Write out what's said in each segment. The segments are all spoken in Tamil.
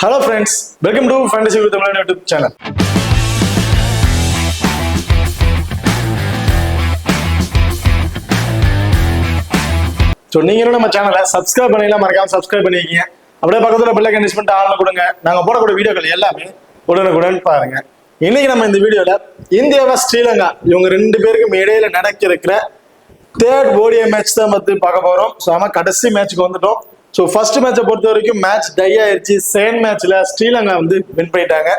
Hello friends, welcome to Fantasy with Tamil YouTube channel. So நீங்க நம்ம சேனலை சப்ஸ்கிரைப் பண்ணீங்களா மறக்காம சப்ஸ்கிரைப் பண்ணிக்கங்க. அப்படியே பக்கத்துல பெல் ஐகான் பிரஸ் ஆன் கொடுங்க. நாங்க போடக்கூடிய வீடியோக்கள் எல்லாமே உடனுக்குடன் பாருங்க. இன்னைக்கு நம்ம இந்த வீடியோல இந்தியாவா ஸ்ரீலங்கா இவங்க ரெண்டு பேருக்கு இடையில நடக்கிற தேர்ட் ஓடிஐ மேட்ச் தான் பத்தி பார்க்க போறோம். ஸோ ஆமா கடைசி மேட்ச்க்கு வந்துட்டோம். ஸோ ஃபர்ஸ்ட் மேட்சை பொறுத்த வரைக்கும் மேட்ச் டை ஆயிடுச்சு. செகண்ட் மேட்ச்ல ஸ்ரீலங்கா வந்து வின் பண்ணிட்டாங்க.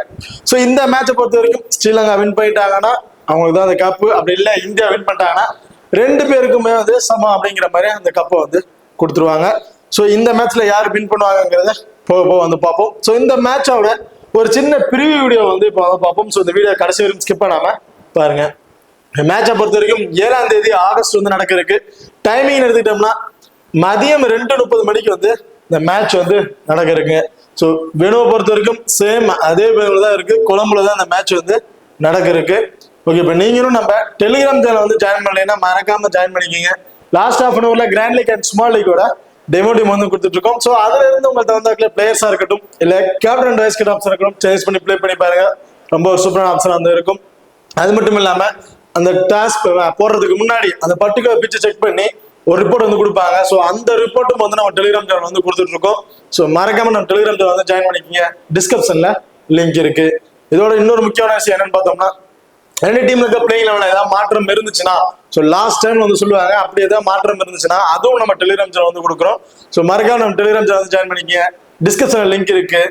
ஸோ இந்த மேட்சை பொறுத்த வரைக்கும் ஸ்ரீலங்கா வின் பண்ணிட்டாங்கன்னா அவங்களுக்கு தான் அந்த கப்பு, அப்படி இல்லை இந்தியா வின் பண்ணிட்டாங்கன்னா ரெண்டு பேருக்குமே வந்து சமம் அப்படிங்கிற மாதிரி அந்த கப்பை வந்து கொடுத்துருவாங்க. ஸோ இந்த மேட்ச்ல யார் வின் பண்ணுவாங்கிறத போக போக வந்து பார்ப்போம். ஸோ இந்த மேட்சோட ஒரு சின்ன ப்ரிவியூ வீடியோ வந்து இப்போ பார்ப்போம். ஸோ இந்த வீடியோ கடைசி வரைக்கும் ஸ்கிப் பண்ணாம பாருங்க. மேட்சை பொறுத்த வரைக்கும் 7ஆம் தேதி ஆகஸ்ட் வந்து நடக்க இருக்கு. டைமிங் எடுத்துக்கிட்டோம்னா மதியம் 2:30 மணிக்கு வந்து இந்த மேட்ச் வந்து நடக்க இருக்குங்க. ஸோ வேணுவை பொறுத்த வரைக்கும் சேம் அதே பேர்ல தான் இருக்கு. கொழம்புல தான் இந்த மேட்ச் வந்து நடக்க இருக்கு. ஓகே, இப்போ நீங்களும் நம்ம டெலிகிராம் சேனல் வந்து ஜாயின் பண்ணலைன்னா மறக்காம ஜாயின் பண்ணிக்கிங்க. லாஸ்ட் ஹாஃப் அன் ஹவர்ல கிராண்ட் லீக் அண்ட் ஸ்மால் லீக்கோட டெமோ டீம் வந்து கொடுத்துட்டு இருக்கோம். ஸோ அதுல இருந்து உங்களுக்கு தகுந்தாக்குல பிளேயர்ஸா இருக்கட்டும் இல்ல captain and vice captain option இருக்கட்டும் சேஞ்ச் பண்ணி ப்ளே பண்ணி பாருங்க. ரொம்ப ஒரு சூப்பரான ஆப்ஷன் வந்து இருக்கும். அது மட்டும் இல்லாம அந்த டாஸ்க் போடுறதுக்கு முன்னாடி அந்த பர்டிகுலர் பிச்சை செக் பண்ணி ஒரு ரிப்போர்ட் வந்து கொடுப்பாங்க. ஸோ அந்த ரிப்போர்ட்டும் வந்து நம்ம டெலிகிராம் சேனல் வந்து கொடுத்துட்டு இருக்கோம். ஸோ மறக்காம நம்ம டெலிகிராம் சேனல் வந்து ஜாயின் பண்ணிக்கிங்க. டிஸ்கிரிப்ஷன்ல லிங்க் இருக்கு. இதோட இன்னொரு முக்கியமான விஷயம் என்னன்னு பார்த்தோம்னா ரெண்டு டீம்ல இருக்க பிளேயிங் லெவலில் ஏதாவது மாற்றம் இருந்துச்சுன்னா ஸோ லாஸ்ட் டைம் வந்து சொல்லுவாங்க, அப்படி ஏதாவது மாற்றம் இருந்துச்சுன்னா அதுவும் நம்ம டெலிகிராம் சேனல் வந்து கொடுக்குறோம். ஸோ மறக்காம நம்ம டெலிகிராம் சேனல் வந்து ஜாயின் பண்ணிக்கிங்க. டிஸ்கிரிப்ஷன்ல லிங்க் இருக்கு.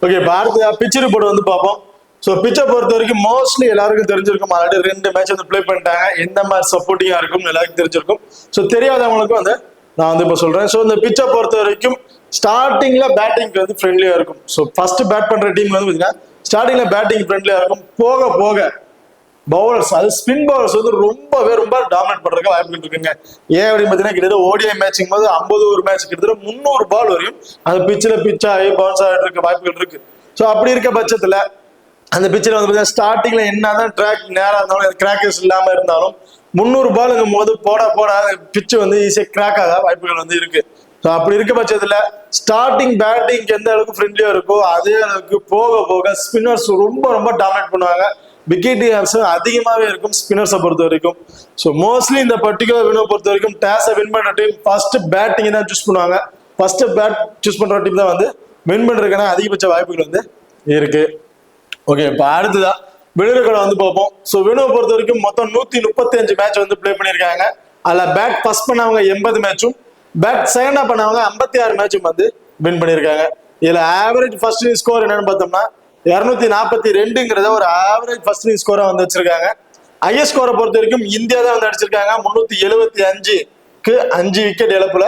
ஓகே, இப்போ அடுத்த பிச் ரிப்போர்ட் வந்து பார்ப்போம். ஸோ பிச்சை பொறுத்த வரைக்கும் மோஸ்ட்லி எல்லாருக்கும் தெரிஞ்சிருக்கும். ஆல்ரெடி 2 மேட்ச் வந்து ப்ளே பண்ணிட்டாங்க. எந்த மாதிரி சப்போர்ட்டிங்கா இருக்கும் எல்லாருக்கும் தெரிஞ்சிருக்கும். ஸோ தெரியாதவங்களுக்கும் வந்து நான் வந்து இப்போ சொல்றேன். ஸோ இந்த பிச்சை பொறுத்த வரைக்கும் ஸ்டார்டிங்ல பேட்டிங்க்கு வந்து ஃப்ரெண்ட்லியா இருக்கும். ஸோ ஃபர்ஸ்ட் பேட் பண்ற டீம் வந்து பார்த்தீங்கன்னா ஸ்டார்டிங்ல பேட்டிங் ஃப்ரெண்ட்லியா இருக்கும். போக போக பவுலர்ஸ் அது ஸ்பின் பவுலர்ஸ் வந்து ரொம்ப டாமினேட் பண்றதுக்கு வாய்ப்புகள் இருக்குங்க. ஏன் அப்படின்னு பார்த்தீங்கன்னா கிட்டத்தட்ட ஓடிஐ மேட்சிங் போது 50 ஒரு மேட்ச் கிட்டத்தட்ட 300 பால் வரையும் அந்த பிச் ஆகி பவுன்ஸ் ஆகிட்டு இருக்க வாய்ப்புகள் இருக்கு. ஸோ அப்படி இருக்க பட்சத்துல அந்த பிச்சில் வந்து பார்த்தீங்கன்னா ஸ்டார்டிங்ல என்னதான் ட்ராக் நேரம் இருந்தாலும் கிராக்கர்ஸ் இல்லாம இருந்தாலும் 300 பாலுங்கும் போது போட பிச்சு வந்து ஈஸியாக கிராக் ஆக வாய்ப்புகள் வந்து இருக்கு. ஸோ அப்படி இருக்க பட்சத்துல ஸ்டார்டிங் பேட்டிங் எந்த அளவுக்கு ஃப்ரெண்ட்லியா இருக்கோ அதே அளவுக்கு போக போக ஸ்பின்னர்ஸ் ரொம்ப டாமினேட் பண்ணுவாங்க. விக்கெட் அதிகமாகவே இருக்கும் ஸ்பின்னர்ஸை பொறுத்த வரைக்கும். ஸோ மோஸ்ட்லி இந்த பர்டிகுலர் வினை பொறுத்த வரைக்கும் டேஸை வின் பண்ண டீம் ஃபர்ஸ்ட் பேட்டிங் தான் சூஸ் பண்ணுவாங்க. ஃபர்ஸ்ட் பேட் சூஸ் பண்ற டீம் தான் வந்து வின் பண்றதுக்கான அதிகபட்ச வாய்ப்புகள் வந்து இருக்கு. ஓகே, இப்போ அடுத்ததான் விழுதுகளை வந்து பார்ப்போம். ஸோ வினுவை பொறுத்த வரைக்கும் மொத்தம் 135 மேட்ச் வந்து பிளே பண்ணியிருக்காங்க. அதில் பேட் ஃபர்ஸ்ட் பண்ணவங்க 80 மேட்சும் பேட் செகண்டா பண்ணவங்க 56 மேட்சும் வந்து வின் பண்ணியிருக்காங்க. இதில் ஆவரேஜ் ஃபர்ஸ்ட் இன்னிங் ஸ்கோர் என்னன்னு பார்த்தோம்னா 242ங்கிறத ஒரு ஆவரேஜ் ஃபர்ஸ்ட் இன்னிங் ஸ்கோரா வந்து வச்சிருக்காங்க. ஹையஸ்ட் ஸ்கோரை பொறுத்த வரைக்கும் இந்தியா தான் வந்து அடிச்சிருக்காங்க. 375க்கு 5 விக்கெட் இழப்புல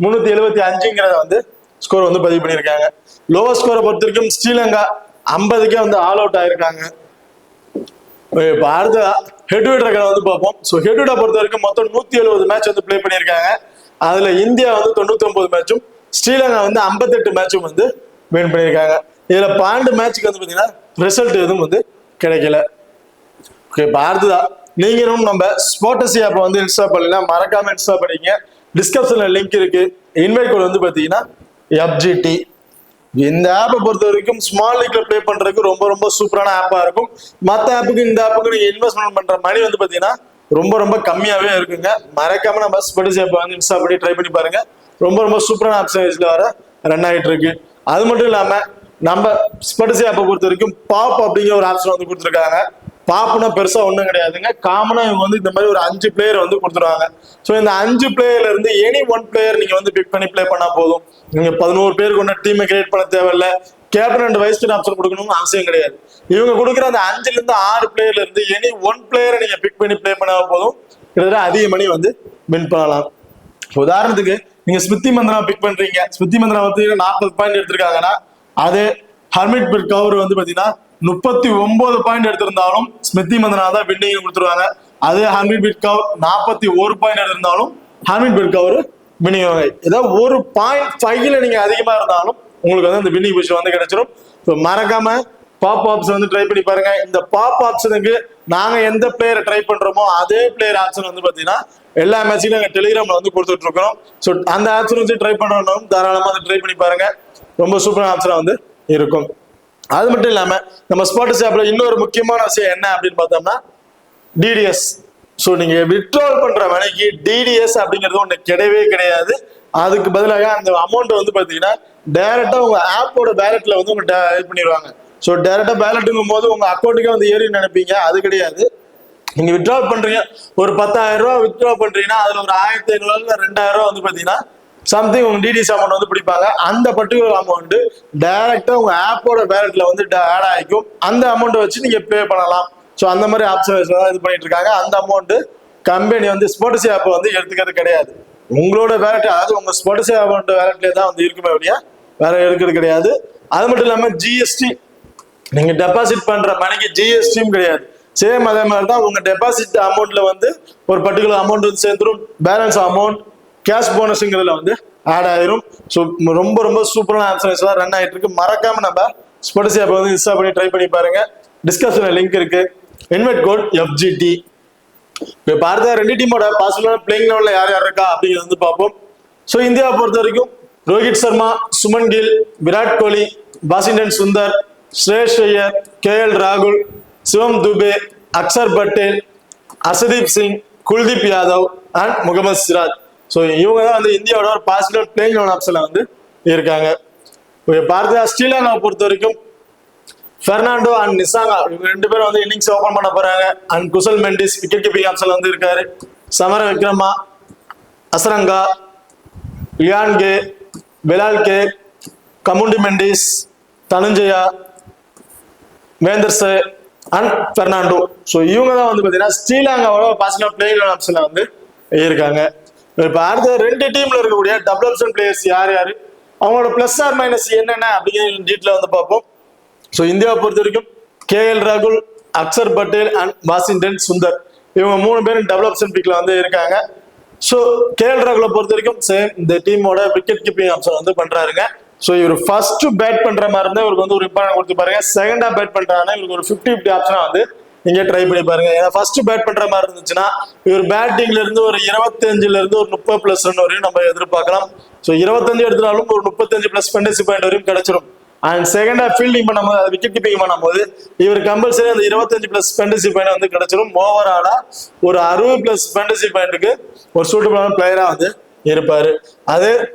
375ங்கிறத வந்து ஸ்கோர் வந்து பதிவு பண்ணியிருக்காங்க. லோவர் ஸ்கோரை பொறுத்த வரைக்கும் ஸ்ரீலங்கா 50க்கே வந்து ஆல் அவுட் ஆயிருக்காங்க. இப்போ அடுத்த ஹெட் டு ஹெட் வந்து பார்ப்போம். ஸோ ஹெட் டு பொறுத்த வரைக்கும் மொத்தம் 170 மேட்ச் வந்து பிளே பண்ணியிருக்காங்க. அதுல இந்தியா வந்து 99 மேட்சும் ஸ்ரீலங்கா வந்து 58 மேட்சும் வந்து வின் பண்ணியிருக்காங்க. இதுல 12 மேட்சுக்கு வந்து பார்த்தீங்கன்னா ரிசல்ட் எதுவும் வந்து கிடைக்கல. ஓகே, இப்போ அடுத்ததா நீங்களும் நம்ம ஸ்போர்டஸ் ஆப்பை வந்து இன்ஸ்டால் பண்ணலாம். மறக்காம இன்ஸ்டால் பண்ணிக்கங்க. டிஸ்கிரிப்ஷன்ல லிங்க் இருக்கு. இன்வைட் கோட் வந்து பார்த்தீங்கன்னா FGT. இந்த ஆப்பை பொறுத்த வரைக்கும் ஸ்மால் லீக்ல ப்ளே பண்றதுக்கு ரொம்ப சூப்பரான ஆப்பா இருக்கும். மற்ற ஆப்புக்கு இந்த ஆப்புக்கு நீங்க இன்வெஸ்ட்மெண்ட் பண்ற மணி வந்து பாத்தீங்கன்னா ரொம்ப கம்மியாவே இருக்குங்க. மறக்காம நம்ம ஸ்போர்ட்ஸ் ஆப்பை வந்து இன்ஸ்டால் பண்ணி ட்ரை பண்ணி பாருங்க. ரொம்ப சூப்பரான ஆப்ஷன் வர ரன் ஆகிட்டு இருக்கு. அது மட்டும் இல்லாம நம்ம ஸ்போர்ட்ஸ் ஆப்பை பொறுத்த வரைக்கும் பாப் அப்படிங்கிற ஒரு ஆப்ஷன் வந்து கொடுத்துருக்காங்க. பாப்புனா பெருசா ஒண்ணும் கிடையாதுங்க. காமனா இவங்க வந்து இந்த மாதிரி ஒரு 5 பிளேயர் வந்து கொடுத்துருவாங்க. ஸோ இந்த 5 பிளேயர்ல இருந்து எனி 1 பிளேயர் நீங்க வந்து பிக் பண்ணி பிளே பண்ணா போதும். நீங்க 11 பேர் கொண்ட டீமை கிரியேட் பண்ண தேவையில்ல. Captain and vice captain option கொடுக்கணும்னு அவசியம் கிடையாது. இவங்க கொடுக்குற அந்த 5ல இருந்து 6 பிளேயர்ல இருந்து எனி 1 பிளேயரை நீங்க பிக் பண்ணி பிளே பண்ணா போதும். கிட்டத்தட்ட அதிக மணி வந்து வின் பண்ணலாம். உதாரணத்துக்கு நீங்க ஸ்மிருதி மந்தனா பிக் பண்றீங்க. ஸ்மிருதி மந்தனா வந்து 40 பாயிண்ட் எடுத்திருக்காங்கன்னா அதே ஹர்மிட் பிட் கவர் வந்து பாத்தீங்கன்னா 39 பாயிண்ட் எடுத்திருந்தாலும் ஸ்மிருதி மந்தனா தான் வின்னிங் கொடுத்துருவாங்க. அதே ஹர்மிட் பிட் கவர் 41 பாயிண்ட் எடுத்திருந்தாலும் ஹர்மிட் பிட் கவர் வின்னிங். ஏதாவது 1.5ல நீங்க அதிகமா இருந்தாலும் உங்களுக்கு வந்து அந்த வின்னிங் பொசிஷன் வந்து கிடைச்சிடும். ஸோ மறக்காம பாப் ஆப்ஷன் வந்து ட்ரை பண்ணி பாருங்க. இந்த பாப் ஆப்ஷனுக்கு நாங்க எந்த பிளேயரை ட்ரை பண்றோமோ அதே பிளேயர் ஆப்ஷன் வந்து பாத்தீங்கன்னா எல்லா மேட்சும் நாங்க டெலிகிராம்ல வந்து கொடுத்துட்டு இருக்கோம். ஸோ அந்த ஆப்ஷன் வச்சு ட்ரை பண்றோம் தாராளமா அதை ட்ரை பண்ணி பாருங்க. ரொம்ப சூப்பரான ஆப்ஷனா வந்து இருக்கும். அது மட்டும் இல்லாம நம்ம ஸ்பாட்டிஸ் ஆப்ல இன்னொரு முக்கியமான விஷயம் என்ன அப்படின்னு பார்த்தோம்னா டிடிஎஸ். ஸோ நீங்க வித்ட்ரால் பண்ற மணிக்கு டிடிஎஸ் அப்படிங்கிறது ஒன்று கிடையவே கிடையாது. அதுக்கு பதிலாக அந்த அமௌண்ட் வந்து பாத்தீங்கன்னா டைரக்டா உங்க ஆப்போட வேலெட்ல வந்து உங்க இது பண்ணிடுவாங்க. ஸோ டைரக்டா வேலெட்டுங்கும் போது உங்க அக்கௌண்ட்டுக்கே வந்து ஏறி நினைப்பீங்க, அது கிடையாது. நீங்க வித்ட்ரால் பண்றீங்க, ஒரு 10,000 ரூபாய் வித்ட்ரா பண்றீங்கன்னா அதுல ஒரு 1,500 2,000 ரூபாய் வந்து பாத்தீங்கன்னா சம்திங் உங்க டிடிஎஸ் அமௌண்ட் வந்து பிடிப்பாங்க. அந்த பர்டிகுலர் அமௌண்ட் டைரக்டா உங்க ஆப்போட வேலெட்ல வந்து ஆட் ஆகிக்கும். அந்த அமௌண்ட் வச்சு நீங்க பே பண்ணலாம். ஸோ அந்த மாதிரி ஆப்ஷன் இது பண்ணிட்டு இருக்காங்க. அந்த அமௌண்ட் கம்பெனி வந்து ஸ்பாட்டிஸ் ஆப் வந்து எடுத்துக்கிறது கிடையாது. உங்களோட வேலெட், அதாவது உங்க ஸ்பாட்டிஸ் அமௌண்ட் வேலெட்ல தான் வந்து இருக்குமே ஒழிய வேற எடுக்கிறது கிடையாது. அது மட்டும் இல்லாம ஜிஎஸ்டி, நீங்க டெபாசிட் பண்ற மணிக்கு ஜிஎஸ்டியும் கிடையாது. சேம் அதே மாதிரி தான் உங்க டெபாசிட் அமௌண்ட்ல வந்து ஒரு பர்டிகுலர் அமௌண்ட் வந்து சேர்ந்துடும். பேலன்ஸ் அமௌண்ட் கேஷ் போனஸ்ங்கிறதுல வந்து ஆட் ஆயிரும். ஸோ ரொம்ப ரொம்ப சூப்பரான ஆப்ஷன்ஸ் தான் ரன் ஆகிட்டு இருக்கு. மறக்காம நம்ம ஸ்பாட்டிஸ் ஆப் வந்து இன்ஸ்டால் பண்ணி ட்ரை பண்ணி பாருங்க. டிஸ்கஷன்ல லிங்க் இருக்கு. Invite code FGT. இப்போ பார்த்த ரெண்டு டீமோட பாசிபிளான பிளேயிங் லெவல்ல யார் யார் இருக்கா அப்படிங்கிறது வந்து பார்ப்போம். ஸோ இந்தியாவை பொறுத்த வரைக்கும் ரோஹித் சர்மா, சுமன் கில், விராட் கோலி, வாஷிங்டன் சுந்தர், ஸ்ரேயஸ் ஐயர், KL ராகுல், சிவம் துபே, அக்ஷர் பட்டேல், அர்ஷதீப் சிங், குல்தீப் யாதவ் அண்ட் முகமது சிராஜ். ஸோ இவங்க தான் வந்து இந்தியாவோட ஒரு பாசிபிள் பிளேயிங் லெவல் ஆப்ஷன்ல வந்து இருக்காங்க. பார்த்தா ஸ்ரீலங்காவை பொறுத்த வரைக்கும் பெர்னாண்டோ அண்ட் நிசாங்கா இவங்க ரெண்டு பேரும் வந்து இன்னிங்ஸ் ஓபன் பண்ண போறாங்க. And Kusal Mendis wicket keeping ஆப்ஷன்ல வந்து இருக்காரு. சமர விக்ரமா, அசரங்கா, லியான்கே, பெலால்கே, கமுண்டி மெண்டிஸ், தனுஞ்சயா, வேந்தர்ஸ் அண்ட் பெர்னாண்டோ. ஸோ இவங்க தான் வந்து பார்த்தீங்கன்னா ஸ்ரீலங்காவோட பாசிபிள் பிளேயிங் ஆப்ஷன்ல வந்து இருக்காங்க. இப்போ அடுத்த ரெண்டு டீம்ல இருக்கக்கூடிய டபுள் ஆப்ஷன் பிளேயர்ஸ் யார் யாரு, அவங்களோட பிளஸ் ஆர் மைனஸ் என்னென்ன அப்படிங்கிற டீட்டெயில வந்து பார்ப்போம். ஸோ இந்தியாவை பொறுத்த வரைக்கும் KL ராகுல், அக்ஷர் பட்டேல் அண்ட் வாஷிங்டன் சுந்தர் இவங்க மூணு பேரும் டபுள் ஆப்ஷன் பிக்ல வந்து இருக்காங்க. ஸோ KL ராகுலை பொறுத்த வரைக்கும் சேம் இந்த டீமோட விக்கெட் கீப்பிங் ஆப்ஷன் வந்து பண்றாருங்க. ஸோ இவர் ஃபர்ஸ்ட் பேட் பண்ற மாதிரி இருந்தா இவருக்கு வந்து ஒரு இம்பார்ட்டன் கொடுத்து பாருங்க. செகண்டா பேட் பண்றாங்கன்னா இவருக்கு ஒரு 50-50 ஆப்ஷனா வந்து நீங்க ட்ரை பண்ணி பாருங்க. ஏன்னா ஃபர்ஸ்ட் பேட் பண்ற மாதிரி இருந்துச்சுன்னா இவர் பேட்டிங்ல இருந்து ஒரு 25ல இருந்து ஒரு 30+ ரன் வரையும் நம்ம எதிர்பார்க்கலாம். ஸோ 25 எடுத்தாலும் ஒரு 35+ ஃபேண்டசி பாயிண்ட் வரையும் கிடைச்சிடும். அண்ட் செகண்டா ஃபீல்டிங் பண்ணும்போது விக்கெட் கீப்பிங் பண்ணும்போது இவர் கம்பல்சரி அந்த 25+ ஃபேண்டசி பாயிண்ட் வந்து கிடைச்சிடும். ஓவராலா ஒரு 60+ ஃபேண்டசி பாயிண்ட்டுக்கு ஒரு சூட்டபிளான பிளேயரா வந்து இருப்பாரு. அது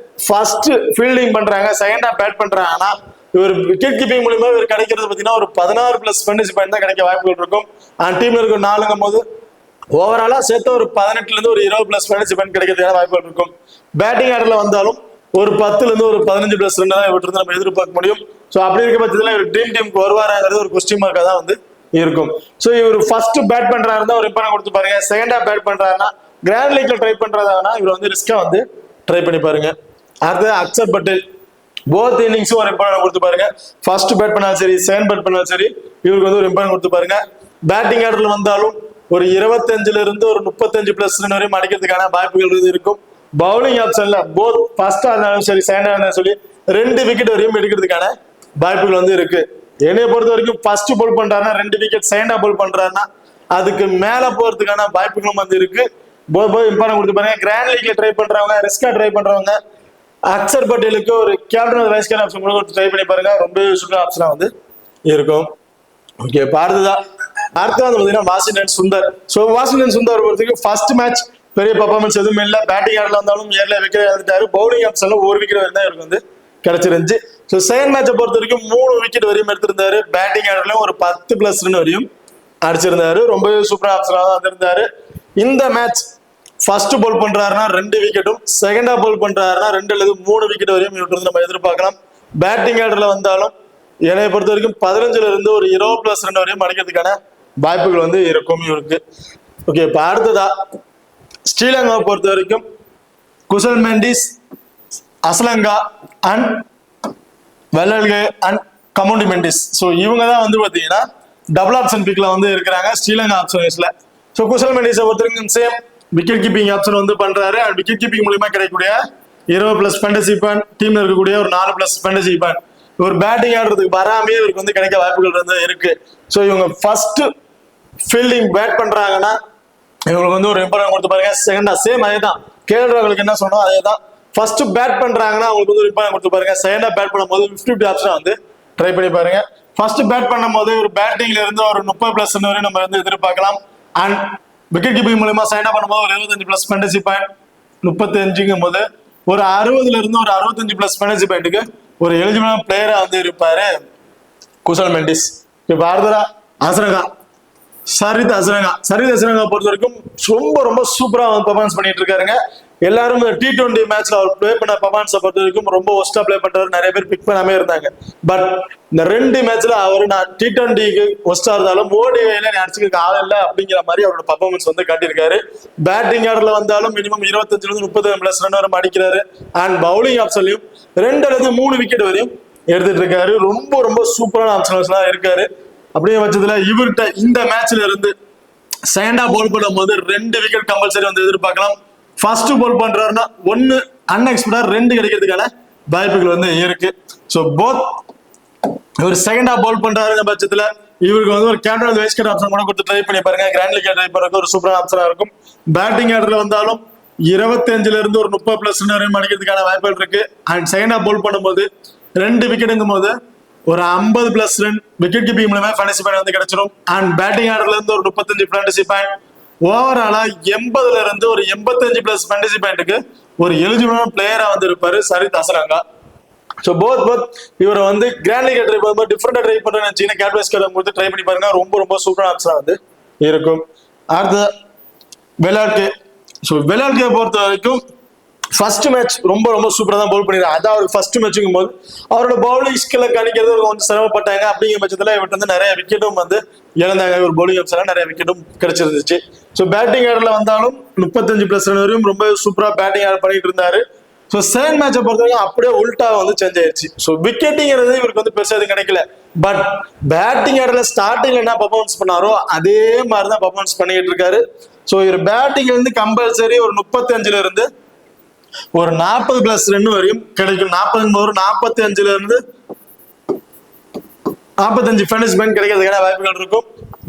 ஃபர்ஸ்ட் ஃபீல்டிங் பண்றாங்க, செகண்டா பேட் பண்றாங்கன்னா இவர் விக்கெட் கீப்பிங் மூலியமா இவர் கிடைக்கிறது பார்த்தீங்கன்னா ஒரு 16+ ஃபேண்டசி பாயிண்ட் தான் கிடைக்க வாய்ப்புகள் இருக்கும். அண்ட் டீம்ல இருக்க 4ங்கும் போது ஓவராலா சேர்த்து ஒரு 18ல இருந்து ஒரு 20+ ஃபேண்டசி பாயிண்ட் கிடைக்கிறதுக்கான வாய்ப்புகள் இருக்கும். பேட்டிங் ஆர்டர்ல வந்தாலும் ஒரு 10ல இருந்து ஒரு 15+ ரன் தான் இவற்றிருந்து நம்ம எதிர்பார்க்க முடியும். ஸோ அப்படி இருக்க பட்சத்தில் இவர் ட்ரீம் டீமுக்கு வருவாராங்கிறது ஒரு கொஸ்டின் மார்க்காக தான் வந்து இருக்கும். ஸோ இவர் ஃபர்ஸ்ட் பேட் பண்றாருன்னா ஒரு இம்பார்ட்டன் கொடுத்து பாருங்க. செகண்டா பேட் பண்றாருன்னா கிராண்ட் லீக்ல ட்ரை பண்றதானா இவர் வந்து ரிஸ்கா வந்து ட்ரை பண்ணி பாருங்க. அடுத்தது அக்ஷர் பட்டேல், போத் இன்னிங்ஸும் ஒரு இம்பார்ட்டன் கொடுத்து பாருங்க. ஃபர்ஸ்ட் பேட் பண்ணாலும் சரி, செகண்ட் பேட் பண்ணாலும் சரி, இவருக்கு வந்து ஒரு இம்பார்ட்டன் கொடுத்து பாருங்க. பேட்டிங் ஆர்டர்ல வந்தாலும் ஒரு 25ல இருந்து ஒரு 35+ ரன் வரையும் அடிக்கிறதுக்கான வாய்ப்புகள் இருக்கும். பவுலிங் ஆப்ஷன்ல போத் ஃபர்ஸ்டா இருந்தாலும் சரி, செகண்டா இருந்தாலும் சரி 2 விக்கெட் வரையும் எடுக்கிறதுக்கான வாய்ப்புகள் வந்து இருக்கு. என்னைய பொறுத்த வரைக்கும் ஃபர்ஸ்ட் போல் பண்றாருன்னா 2 விக்கெட், செகண்டா போல் பண்றாருன்னா அதுக்கு மேல போறதுக்கான வாய்ப்புகளும் வந்து இருக்கு. போத் இம்பார்ட்டன் கொடுத்து பாருங்க. கிராண்ட் லீக்ல ட்ரை பண்றவங்க, ரிஸ்கா ட்ரை பண்றவங்க அக்ஷர் பட்டேலுக்கு ஒரு கேப்டன் வைஸ் கேப்டன் ஆப்ஷன் கூட ட்ரை பண்ணி பாருங்க. ரொம்ப யூஸ்ஃபுல்லான ஆப்ஷனா வந்து இருக்கும். ஓகே, அடுத்து வந்து பாத்தீங்கன்னா Washington Sundar. So Washington Sundar பொறுத்தவரைக்கும் ஃபர்ஸ்ட் மேட்ச் பெரிய பர்ஃபார்மன்ஸ் எதுவும் இல்லை. பேட்டிங் ஆர்டர்ல வந்தாலும் ஏர்ல விக்கெட் எடுத்துட்டாரு. பவுலிங் ஆப்ஷன்ல ஒரு விக்கெட் வரையும் தான் இவருக்கு வந்து கிடைச்சிருந்துச்சு. ஸோ செகண்ட் மேட்சை பொறுத்த வரைக்கும் 3 விக்கெட் வரையும் எடுத்திருந்தாரு. பேட்டிங் ஆர்டர்லயும் ஒரு 10+ ரன் வரையும் அடிச்சிருந்தாரு. ரொம்ப சூப்பரான ஆப்ஷனா தான் வந்திருந்தாரு. இந்த மேட்ச் ஃபர்ஸ்ட் போல் பண்றாருன்னா 2 விக்கெட்டும், செகண்டா போல் பண்றாருன்னா 2 அல்லது 3 விக்கெட் வரையும் இவருக்கு நம்ம எதிர்பார்க்கலாம். பேட்டிங் ஆர்டர்ல வந்தாலும் என்னை பொறுத்த வரைக்கும் 15ல இருந்து ஒரு 20+ ரன் வரையும் அடிக்கிறதுக்கான வாய்ப்புகள் வந்து இருக்கும் இவருக்கு. ஓகே, இப்போ அடுத்ததா ஸ்ரீலங்காவை பொறுத்த வரைக்கும் Kusal Mendis, Asalanka and Wellalage and Kamindu Mendis. So இவங்க தான் வந்து பார்த்தீங்கன்னா டபுள் ஆப்ஷன் பிக்ல வந்து இருக்கிறாங்க ஸ்ரீலங்கா ஆப்ஷன்ஸ்ல. ஸோ குசல் மெண்டிஸை பொறுத்த வரைக்கும் சேம் விக்கெட் கீப்பிங் ஆப்ஷன் வந்து பண்றாரு. அண்ட் விக்கெட் கீப்பிங் மூலியமா கிடைக்கக்கூடிய 20+ ஃபேண்டசி பாயிண்ட், டீம்ல இருக்கக்கூடிய ஒரு 4+ ஃபேண்டசி பாயிண்ட் ஒரு பேட்டிங் ஆடுறதுக்கு வராமே இவருக்கு வந்து கிடைக்க வாய்ப்புகள் வந்து இருக்கு. ஸோ இவங்க ஃபர்ஸ்ட் ஃபீல்டிங் பேட் பண்றாங்கன்னா இவங்களுக்கு வந்து ஒரு இம்பார்ட்டன் கொடுத்து பாருங்க. செகண்டா சேம் அதே தான், KL ராகுலுக்கு என்ன சொன்னோம் அதே தான். ஃபர்ஸ்ட் பேட் பண்றாங்கன்னா அவங்களுக்கு வந்து ஒரு இம்பார்ட்டன் கொடுத்து பாருங்க. செகண்டா பேட் பண்ணும்போது 50-50 ஆப்ஷன் வந்து ட்ரை பண்ணி பாருங்க. ஃபர்ஸ்ட் பேட் பண்ணும்போது ஒரு பேட்டிங்ல இருந்து ஒரு 30+ ரன் வரை நம்ம வந்து எதிர்பார்க்கலாம். அண்ட் விக்கெட் கீப்பிங் மூலமா சைனா பண்ணும்போது ஒரு 75+ ஃபேண்டசி பாயிண்ட் 35ங்கும் போது ஒரு 60ல இருந்து ஒரு 65+ ஃபேண்டசி பாயிண்ட்டுக்கு ஒரு எலிஜிபிளான பிளேயரா வந்து இருப்பாரு குஷல் மெண்டிஸ். இப்ப அடுத்ததா அசரங்கா சரித் அசரங்கா பொறுத்த வரைக்கும் ரொம்ப ரொம்ப சூப்பரா பெர்ஃபார்மன்ஸ் பண்ணிட்டு இருக்காருங்க. எல்லாரும் T20 மேட்ச்ல அவர் பிளே பண்ண பெர்ஃபார்மன்ஸை பொறுத்த வரைக்கும் ரொம்ப ஒஸ்டா பிளே பண்றாரு. நிறைய பேர் பிக் பண்ணாமே இருந்தாங்க. பட் இந்த 2 மேட்ச்ல அவரு நான் T20க்கு ஒஸ்டா இருந்தாலும் ஓடிஐல அடிச்சுக்க ஆள் இல்லை அப்படிங்கிற மாதிரி அவரோட பெர்ஃபார்மன்ஸ் வந்து காட்டியிருக்காரு. பேட்டிங் ஆர்டர்ல வந்தாலும் மினிமம் 25ல இருந்து 30+ ரன் வரை அடிக்கிறாரு. அண்ட் பவுலிங் ஆப்ஷன்லயும் 2 அல்லது 3 விக்கெட் வரையும் எடுத்துட்டு இருக்காரு. ரொம்ப ரொம்ப சூப்பரான ஆப்ஷன்ஸ்லாம் இருக்காரு. அப்படியே பட்சத்துல இவர்கிட்ட இந்த மேட்ச்ல இருந்து செகண்டா போல் பண்ணும்போது 2 விக்கெட் கம்பல்சரி வந்து எதிர்பார்க்கலாம். ஃபர்ஸ்ட் போல் பண்றாருன்னா 1 அன்எக்ஸ்பெக்டடா 2 கிடைக்கிறதுக்கான வாய்ப்புகள் வந்து இருக்கு. ஸோ போத் இவர் செகண்டா போல் பண்றாருங்க பட்சத்துல இவருக்கு வந்து ஒரு கேப்டன் வைஸ் கேப்டன் ஆப்ஷன் கூட கொடுத்து ட்ரை பண்ணி பாருங்க. கிராண்ட் லீக் ட்ரை பண்றது ஒரு சூப்பரான ஆப்ஷனா இருக்கும். பேட்டிங் ஆர்டர்ல வந்தாலும் 25ல இருந்து ஒரு 30+ ரன் வரையும் அடிக்கிறதுக்கான வாய்ப்புகள் இருக்கு. அண்ட் செகண்டா போல் பண்ணும்போது 2 விக்கெட்டுங்கும் போது ஒரு 50+ ரன் விக்கெட் கீப்பிங் மூலமா ஃபேண்டசி பாயிண்ட் வந்து கிடைச்சிடும். அண்ட் பேட்டிங் ஆர்டர்ல இருந்து ஒரு 35 ஃபேண்டசி பாயிண்ட் ஓவராலா 80ல இருந்து ஒரு 85+ ஃபேண்டசி பாயிண்ட்டுக்கு ஒரு எலிஜிபிளான பிளேயரா வந்து இருப்பாரு சரித் அசரங்கா. ஸோ போத் இவரை வந்து கிராண்ட் லீக் ட்ரை பண்ணும்போது டிஃப்ரெண்டா ட்ரை பண்றேன்னு கேப்டன்ஸ் கேடம் கொடுத்து ட்ரை பண்ணி பாருங்க. ரொம்ப ரொம்ப சூப்பரான ஆப்ஷனா வந்து இருக்கும். அடுத்த வெலாட்கே. ஸோ வெலாட்கே பொறுத்த வரைக்கும் ஃபர்ஸ்ட் மேட்ச் ரொம்ப ரொம்ப சூப்பரா தான் பவுல் பண்ணிருக்காரு. அதான் அவருக்கு ஃபர்ஸ்ட் மேட்சுங்கும் போது அவரோட பவுலிங் ஸ்கில்லை கணிக்கிறது கொஞ்சம் சிரமப்பட்டாங்க. அப்படிங்கிற பட்சத்துல இவர்கிட்ட வந்து நிறைய விக்கெட்டும் வந்து இழந்தாங்க. ஒரு பவுலிங் ஆப்ஷன்ல நிறைய விக்கெட்டும் கிடைச்சிருந்துச்சு. ஸோ பேட்டிங் ஆர்டர்ல வந்தாலும் 35+ ரன் வரையும் ரொம்ப சூப்பரா பேட்டிங் ஆர்டர் பண்ணிட்டு இருந்தாரு. ஸோ செகண்ட் மேட்சை பொறுத்த வரைக்கும் அப்படியே உல்டா வந்து சேஞ்ச் ஆயிடுச்சு. ஸோ விக்கெட்டிங்கிறது இவருக்கு வந்து பெருசாக எதுவும் கிடைக்கல. பட் பேட்டிங் ஆர்டர்ல ஸ்டார்டிங்ல என்ன பர்ஃபார்மன்ஸ் பண்ணாரோ அதே மாதிரி தான் பர்ஃபார்மன்ஸ் பண்ணிட்டு இருக்காரு. ஸோ இவர் பேட்டிங்ல இருந்து கம்பல்சரி ஒரு 35ல இருந்து ஒரு 40+ ரன் வரையும் கிடைக்கும். 45ல இருந்து 45 ஃபேண்டசி பாயிண்ட் கிடைக்கிறதுக்கான வாய்ப்புகள் இருக்கும்.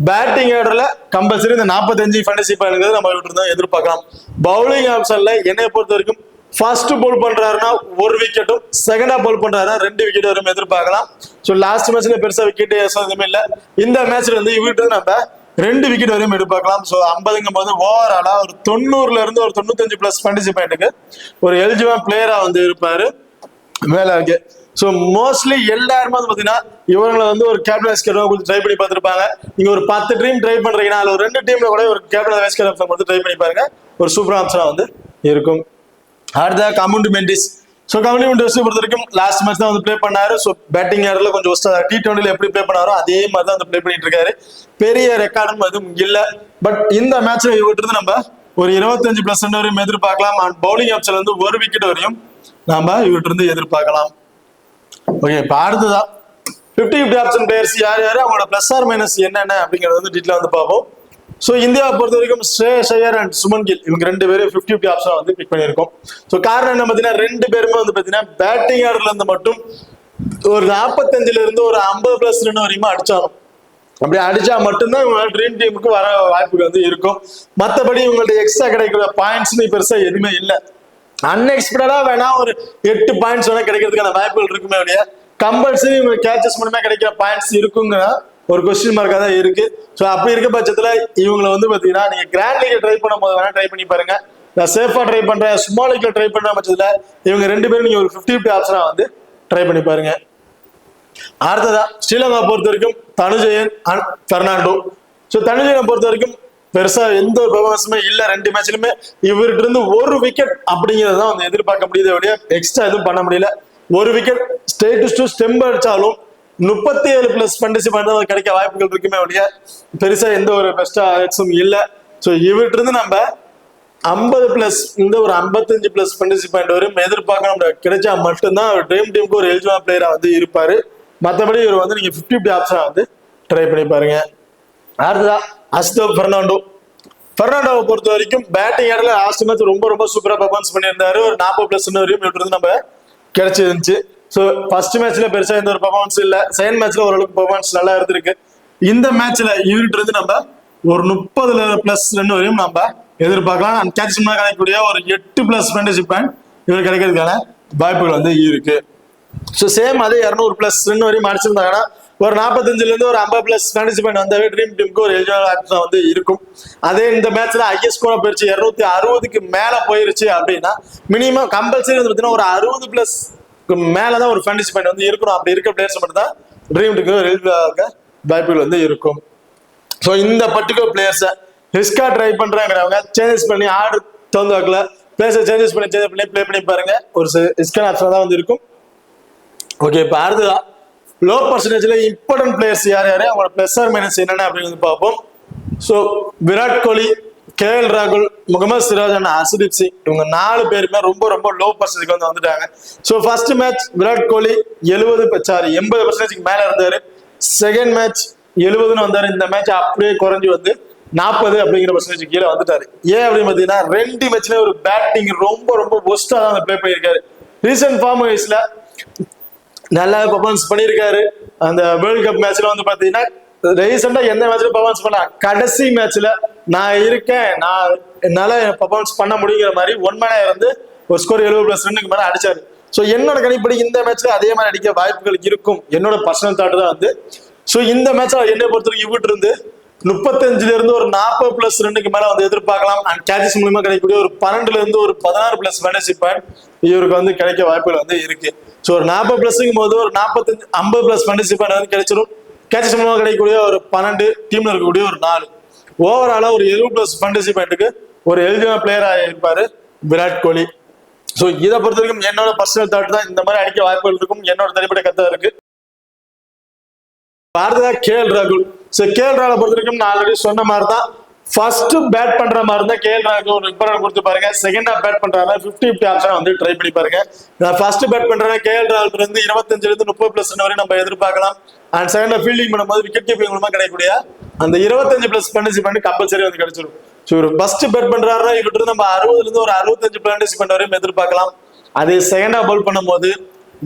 பேட்டிங் ஆர்டர்ல கம்பல்சரி இந்த 45 ஃபேண்டசி பாயிண்ட் நம்ம தான் எதிர்பார்க்கலாம். பவுலிங் ஆப்ஷன்ல என்னை பொறுத்த வரைக்கும் ஃபர்ஸ்ட் போல் பண்றாருன்னா 1 விக்கெட்டும் செகண்டா போல் பண்றாருன்னா 2 விக்கெட் வரையும் எதிர்பார்க்கலாம். ஸோ லாஸ்ட் மேட்ச்ல பெருசா விக்கெட் எதுவுமே இல்லை. இந்த மேட்ச்ல இருந்து இவர்கிட்ட நம்ம 2 விக்கெட் வரையும் எதிர்பார்க்கலாம். ஸோ 50ங்கும் போது ஓவராலா ஒரு 90ல இருந்து ஒரு 95+ ஃபேண்டசி பாயிண்ட்டுக்கு ஒரு எலிஜிபிள் பிளேயரா வந்து இருப்பாரு வேலாக்கே. ஸோ மோஸ்ட்லி எல்லாருமே வந்து பாத்தீங்கன்னா இவங்களை வந்து ஒரு கேப்டன் வைஸ் கேப்டன் கொடுத்து ட்ரை பண்ணி பார்த்துருப்பாங்க. நீங்க ஒரு 10 டீம் ட்ரை பண்றீங்கன்னா அதுல ஒரு 2 டீம்ல கூட ஒரு கேப்டன் வைஸ் கேப்டன் கொடுத்து ட்ரை பண்ணி பாருங்க. ஒரு சூப்பர் ஆப்ஷனா வந்து இருக்கும். அடுத்த community Mendis. So community Mendis பொறுத்த வரைக்கும் லாஸ்ட் மேட்ச் தான் வந்து ப்ளே பண்ணாரு. ஸோ பேட்டிங் ஆர்டர்ல கொஞ்சம் T20ல எப்படி ப்ளே பண்ணாரோ அதே மாதிரி தான் வந்து ப்ளே பண்ணிட்டு இருக்காரு. பெரிய ரெக்கார்டும் எதுவும் இல்லை. பட் இந்த மேட்ச்ல இவர்கிட்ட நம்ம ஒரு 25+ ரன் வரையும் எதிர்பார்க்கலாம். அண்ட் பவுலிங் ஆப்ஷன்ல வந்து 1 விக்கெட் வரையும் நாம இவர்கிட்ட இருந்து எதிர்பார்க்கலாம். ஓகே, இப்போ அடுத்ததா 50-50 ஆப்ஷன் பிளேயர்ஸ் யார் யாரு, அவங்களோட பிளஸ் ஆர் மைனஸ் என்னென்ன அப்படிங்கறத வந்து டீட்டெயிலா வந்து பார்ப்போம். ஸோ இந்தியாவை பொறுத்த வரைக்கும் ஸ்ரேயஸ் ஐயர் அண்ட் சுமன் கில் இவங்க 2 பேரும் 50-50 ஆப்ஷன் வந்து பிக் பண்ணியிருக்கோம். ஸோ காரணம் என்ன பார்த்தீங்கன்னா 2 பேருமே வந்து பார்த்தீங்கன்னா பேட்டிங் ஆர்டர்ல இருந்து மட்டும் ஒரு 45ல இருந்து ஒரு 50+ ரன் வரையும் அடிச்சாலும் அப்படி அடிச்சா மட்டும்தான் இவங்க ட்ரீம் டீமுக்கு வர வாய்ப்புகள் வந்து இருக்கும். மற்றபடி இவங்கள்ட்ட எக்ஸ்ட்ரா கிடைக்கிற பாயிண்ட்ஸ்னு பெருசா எதுவுமே இல்லை. அன்எக்ஸ்பெக்டடா வேணா ஒரு 8 பாயிண்ட்ஸ் வேணா கிடைக்கிறதுக்கான வாய்ப்புகள் இருக்குமே இல்லையா. கம்பல்சரி உங்களுக்கு கேச்சஸ் மூலமா கிடைக்கிற பாயிண்ட்ஸ் இருக்குங்க ஒரு கொஸ்டின் மார்க்கா தான் இருக்கு. ஸோ அப்படி இருக்க பட்சத்துல இவங்களை வந்து பாத்தீங்கன்னா நீங்க கிராண்ட் லீக் ட்ரை பண்ணும் போது வேணா ட்ரை பண்ணி பாருங்க. நான் சேஃபா ட்ரை பண்றேன் ஸ்மால் லீக்ல ட்ரை பண்ற பட்சத்துல இவங்க 2 பேரும் நீங்க ஒரு 50-50 ஆப்ஷனா வந்து ட்ரை பண்ணி பாருங்க. அடுத்ததா ஸ்ரீலங்கா பொறுத்த வரைக்கும் தனுஜயன் அண்ட் பெர்னாண்டோ. ஸோ தனுஜயனை பொறுத்த வரைக்கும் பெருசா எந்த ஒரு பெர்ஃபார்மன்ஸுமே இல்லை. 2 மேட்ச்லுமே இவர்கிட்ட இருந்து 1 விக்கெட் அப்படிங்கிறதான் வந்து எதிர்பார்க்க முடியுது. அப்படியே எக்ஸ்ட்ரா எதுவும் பண்ண முடியல. 1 விக்கெட் ஸ்டேட் டு ஸ்டெம்ப் அடிச்சாலும் 37+ ஃபேண்டசி பாயிண்ட் கிடைக்க வாய்ப்புகள் இருக்குமே ஒழிய பெருசா எந்த ஒரு பெஸ்டா ஆக்ஸும் இல்லை. ஸோ இவர்கிட்ட இருந்து நம்ம 50+ இந்த ஒரு 55+ ஃபேண்டசி பாயிண்ட் வரையும் எதிர்பார்க்க கிடைச்சா மட்டும்தான் ட்ரீம் டீமுக்கு ஒரு எலிஜிபிள் பிளேயரா வந்து இருப்பாரு. மற்றபடி இவர் வந்து நீங்க 50-50 ஆப்ஷனா வந்து ட்ரை பண்ணி பாருங்க. அடுத்ததா அஸ்தோப் பெர்னாண்டோவை பொறுத்த வரைக்கும் பேட்டிங் ஆர்டர்ல லாஸ்ட் மேட்ச் ரொம்ப ரொம்ப சூப்பரா பெர்ஃபார்மன்ஸ் பண்ணியிருந்தாரு. ஒரு 40+ ரன் வரையும் இவர்கிட்ட இருந்து நம்ம கிடைச்சிருந்துச்சு. ஸோ ஃபர்ஸ்ட் மேட்ச்ல பெருசா எந்த ஒரு பெர்ஃபார்மன்ஸ் இல்லை. செகண்ட் மேட்ச்ல ஓரளவுக்கு பெர்ஃபார்மன்ஸ் நல்லா இருந்திருக்கு. இந்த மேட்ச்ல இவர்கிட்ட இருந்து நம்ம ஒரு 30+ ரன் வரையும் நம்ம எதிர்பார்க்கலாம். அண்ட் கேட்ச் கிடைக்கக்கூடிய ஒரு 8+ ஃபேண்டசி பாயிண்ட் இவர் கிடைக்கிறதுக்கான வாய்ப்புகள் வந்து இருக்கு. ஸோ சேம் அதே 200+ ரன் வரையும் அடிச்சிருந்தாங்கன்னா ஒரு 45ல ஒரு 50+ ஃபேண்டசி பாயிண்ட் வந்தாவே ட்ரீம் டீமுக்கு ஒரு எலிஜிபிள் ஆப்ஷன் வந்து இருக்கும். அதே இந்த மேட்ச்ல ஹையஸ்ட் ஸ்கோரா போயிருச்சு 260க்கு மேல போயிருச்சு அப்படின்னா மினிமம் கம்பல்சரி வந்து பார்த்தீங்கன்னா ஒரு 60+ மேலதான் ஒரு ஃபேண்டசி பாயிண்ட் வந்து இருக்கணும். அப்படி இருக்க பிளேயர்ஸ் மட்டும் தான் ட்ரீம் டீமுக்கு ஒரு எலிஜிபிள் வாய்ப்புகள் வந்து இருக்கும். ஸோ இந்த பர்டிகுலர் பிளேயர்ஸை ரிஸ்கா ட்ரை பண்றாங்கிறவங்க சேஞ்சஸ் பண்ணி ஆர்டர் தகுந்த வாக்குல பிளேயர்ஸை சேஞ்சஸ் பண்ணி ப்ளே பண்ணி பாருங்க. ஒரு ரிஸ்கான ஆப்ஷன் தான் வந்து இருக்கும். ஓகே, இப்போ அடுத்ததான் லோ பர்சன்டேஜ்ல இம்பார்ட்டன்ட் பிளேயர்ஸ் யார் யாரு, அவங்களோட பிளஸ் ஆர் மைனஸ் என்னென்ன அப்படின்னு பார்ப்போம். ஸோ விராட் கோலி, KL ராகுல், முகமது சிராஜ் அண்ட் ஹர்ஷதீப் சிங் இவங்க 4 பேருமே ரொம்ப ரொம்ப லோ பர்சன்டேஜ் வந்து வந்துட்டாங்க. So first match Virat Kohli 80% மேல இருந்தாரு. செகண்ட் மேட்ச் 70ன்னு வந்தாரு. இந்த மேட்ச் அப்படியே குறைஞ்சி வந்து 40 அப்படிங்கிற பர்சன்டேஜ் கீழே வந்துட்டாரு. ஏன் அப்படின்னு பாத்தீங்கன்னா 2 மேட்ச்ல ஒரு பேட்டிங் ரொம்ப ரொம்ப ஒஸ்டா தான் பிளே பண்ணியிருக்காரு. ரீசன்ட் ஃபார்ம் வைஸ்ல நல்லா பர்ஃபார்மன்ஸ் பண்ணியிருக்காரு. அந்த வேர்ல்ட் கப் மேட்ச்ல வந்து பாத்தீங்கன்னா ரீசெண்டா எந்த மேட்ச்ல பர்ஃபார்மன்ஸ் பண்ண, கடைசி மேட்ச்ல நான் இருக்கேன், நான் என்னால பர்ஃபார்மன்ஸ் பண்ண முடியுங்கிற மாதிரி 1 மேனா இருந்து ஒரு ஸ்கோர் 70+ ரன்னுக்கு மேல அடிச்சாரு. ஸோ என்னோட கணிப்படி இந்த மேட்ச்ல அதே மாதிரி அடிக்க வாய்ப்புகள் இருக்கும். என்னோட பர்சனல் தாட் தான் வந்து. ஸோ இந்த மேட்ச்ல என்னை பொறுத்தவரைக்கும் இவட்டு இருந்து 35ல இருந்து ஒரு 40+ ரன்னுக்கு மேல வந்து எதிர்பார்க்கலாம். அண்ட் கேச்சஸ் மூலமா கிடைக்கக்கூடிய ஒரு 12ல இருந்து ஒரு 16+ ஃபேண்டசி பாயிண்ட் இவருக்கு வந்து கிடைக்க வாய்ப்புகள் வந்து இருக்கு. ஸோ ஒரு 40+ங்கும் போது ஒரு 45 50+ ஃபேண்டசி பாயிண்ட் வந்து கிடைச்சிடும். கேச்சஸ் மூலமா கிடைக்கக்கூடிய ஒரு 12, டீம்ல இருக்கக்கூடிய ஒரு 4, ஓவராலா ஒரு 70+ ஃபேண்டசி பாயிண்ட்டுக்கு ஒரு எலிஜிபிள் பிளேயரா இருப்பாரு விராட் கோலி. ஸோ இதை பொறுத்த வரைக்கும் என்னோட பர்சனல் தாட் தான். இந்த மாதிரி அடிக்க வாய்ப்புகள் இருக்கும். என்னோட தனிப்பட்ட கருத்தா இருக்கு. அடுத்ததா KL ராகுல். ஸோ KL ராகுலை பொறுத்த வரைக்கும் நான் ஆல்ரெடி சொன்ன மாதிரி தான். ஃபர்ஸ்ட் பேட் பண்ற மாதிரி இருந்தா KL ராகுல் ஒரு இம்பார்ட்டன்ட் கொடுத்து பாருங்க. செகண்ட் ஹாஃப் பேட் பண்றாங்க 50-50 ஆப்ஷன் வந்து ட்ரை பண்ணி பாருங்க. நான் ஃபர்ஸ்ட் பேட் பண்றேன் KL ராகுல் இருந்து 25ல இருந்து 30+ ரன் வரை நம்ம எதிர்பார்க்கலாம். அண்ட் செகண்ட் ஹாஃப் ஃபீல்டிங் பண்ணும்போது விக்கெட் கீப்பிங் மூலமா கிடைக்கக்கூடிய அந்த 25+ ஃபேண்டசி பாயிண்ட் கம்பல்சரி வந்து கிடைச்சிடும். ஸோ ஒரு ஃபர்ஸ்ட் பேட் பண்றாருன்னா இவட்டு நம்ம 60ல இருந்து ஒரு 65 ஃபேண்டசி பாயிண்ட் வரையும் எதிர்பார்க்கலாம். அதே செகண்ட் ஹாஃப் பவுல் பண்ணும்போது